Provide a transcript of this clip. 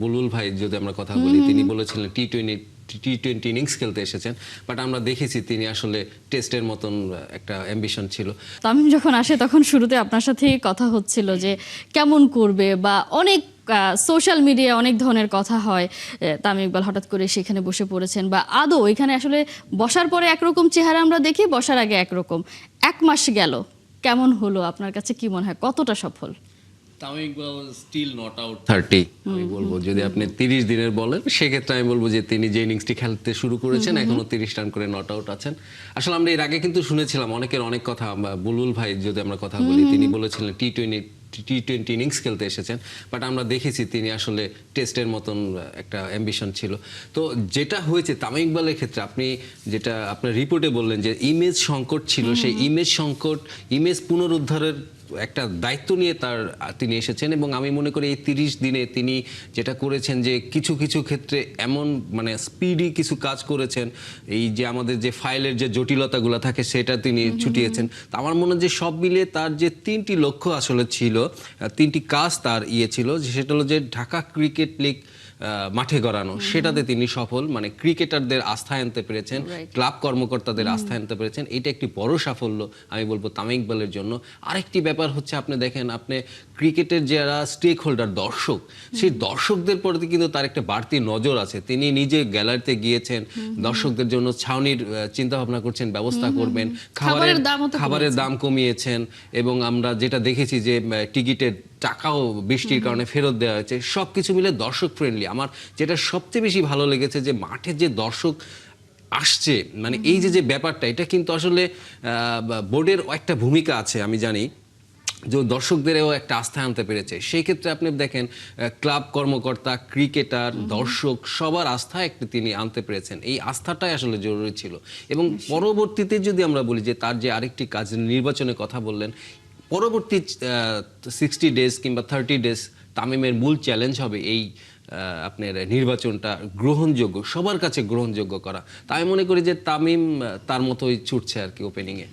বুলবুল ভাই যদি আমরা কথা বলি, তিনি বলেছিলেন টি-20 ইনিংস খেলতে এসেছেন, বাট আমরা দেখেছি তিনি আসলে টেস্টের মতন একটা অ্যাম্বিশন ছিল। তামিম যখন আসে তখন শুরুতে আপনার সাথে কথা হচ্ছিল যে কেমন করবে, বা অনেক সোশ্যাল মিডিয়ায় অনেক ধরনের কথা হয়। তামিম ইকবাল হঠাৎ করে সেখানে বসে পড়েছেন, বা আদৌ এখানে আসলে বসার পরে একরকম চেহারা আমরা দেখি, বসার আগে একরকম। 1 মাস গেল, কেমন হলো আপনার কাছে, কি মনে হয় কতটা সফল? Tamim Iqbal still not out 30। আমি বলবো যদি আপনি 30 দিনের বলেন, সেক্ষেত্রে আমি বলবো যে তিনি যে ইনিংসটি খেলতে শুরু করেছেন এখনো 30 রান করে নট আউট আছেন। আসলে আমরা এর আগে কিন্তু শুনেছিলাম অনেকের অনেক কথা। বুলবুল ভাই যদি আমরা কথা বলি, তিনি বলেছিলেন টি-20 ইনিংস খেলতে এসেছেন, বাট আমরা দেখেছি তিনি আসলে টেস্টের মতন একটা অ্যাম্বিশন ছিল। তো যেটা হয়েছে তামিম ইকবালের ক্ষেত্রে, আপনি যেটা আপনার রিপোর্টে বললেন যে ইমেজ সংকট ছিল, সেই ইমেজ পুনরুদ্ধারের একটা দায়িত্ব নিয়ে তিনি এসেছেন। এবং আমি মনে করি এই 30 দিনে তিনি যেটা করেছেন যে কিছু কিছু ক্ষেত্রে এমন মানে স্পিডি কিছু কাজ করেছেন, এই যে আমাদের যে ফাইলের যে জটিলতাগুলো থাকে সেটা তিনি ছুটিয়েছেন। তো আমার মনে হয় যে সব মিলিয়ে তার যে 3টি লক্ষ্য আসলে ছিল, 3টি কাজ তার ছিল, সেটা হলো যে ঢাকা ক্রিকেট লিগ মাঠে গড়ানো, সেটাতে তিনি সফল। মানে ক্রিকেটারদের আস্থায় আনতে পেরেছেন, ক্লাব কর্মকর্তাদের আস্থায় আনতে পেরেছেন, এটা একটি বড় সাফল্য আমি বলবো তামিম ইকবালের জন্য। আরেকটি ব্যাপার হচ্ছে, আপনি দেখেন, আপনি ক্রিকেটের যারা স্টেক হোল্ডার, দর্শক, সেই দর্শকদের প্রতি কিন্তু তার একটা বাড়তি নজর আছে। তিনি নিজে গ্যালারিতে গিয়েছেন, দর্শকদের জন্য ছাউনির চিন্তা ভাবনা করছেন, ব্যবস্থা করবেন, খাবারের দাম কমিয়েছেন। এবং আমরা যেটা দেখেছি যে টিকিটের টাকাও বৃষ্টির কারণে ফেরত দেওয়া হয়েছে। সবকিছু মিলে দর্শক ফ্রেন্ডলি। আমার যেটা সবচেয়ে বেশি ভালো লেগেছে যে মাঠে যে দর্শক আসছে, মানে এই যে ব্যাপারটা, এটা কিন্তু আসলে বোর্ডের একটা ভূমিকা আছে আমি জানি, যে দর্শকদেরও একটা আস্থা আনতে পেরেছে। সেই ক্ষেত্রে আপনি দেখেন ক্লাব কর্মকর্তা, ক্রিকেটার, দর্শক সবার আস্থা একটু তিনি আনতে পেরেছেন। এই আস্থাটাই আসলে জরুরি ছিল। এবং পরবর্তীতে যদি আমরা বলি যে তার যে আরেকটি কাজ, নির্বাচনের কথা বললেন, পরবর্তী 60 ডেজ কিংবা 30 ডেজ তামিমের মূল চ্যালেঞ্জ হবে এই আপনার নির্বাচনটা গ্রহণযোগ্য, সবার কাছে গ্রহণযোগ্য করা। তাই মনে করি যে তামিম তার মতোই ছুটছে আর কি ওপেনিংয়ে।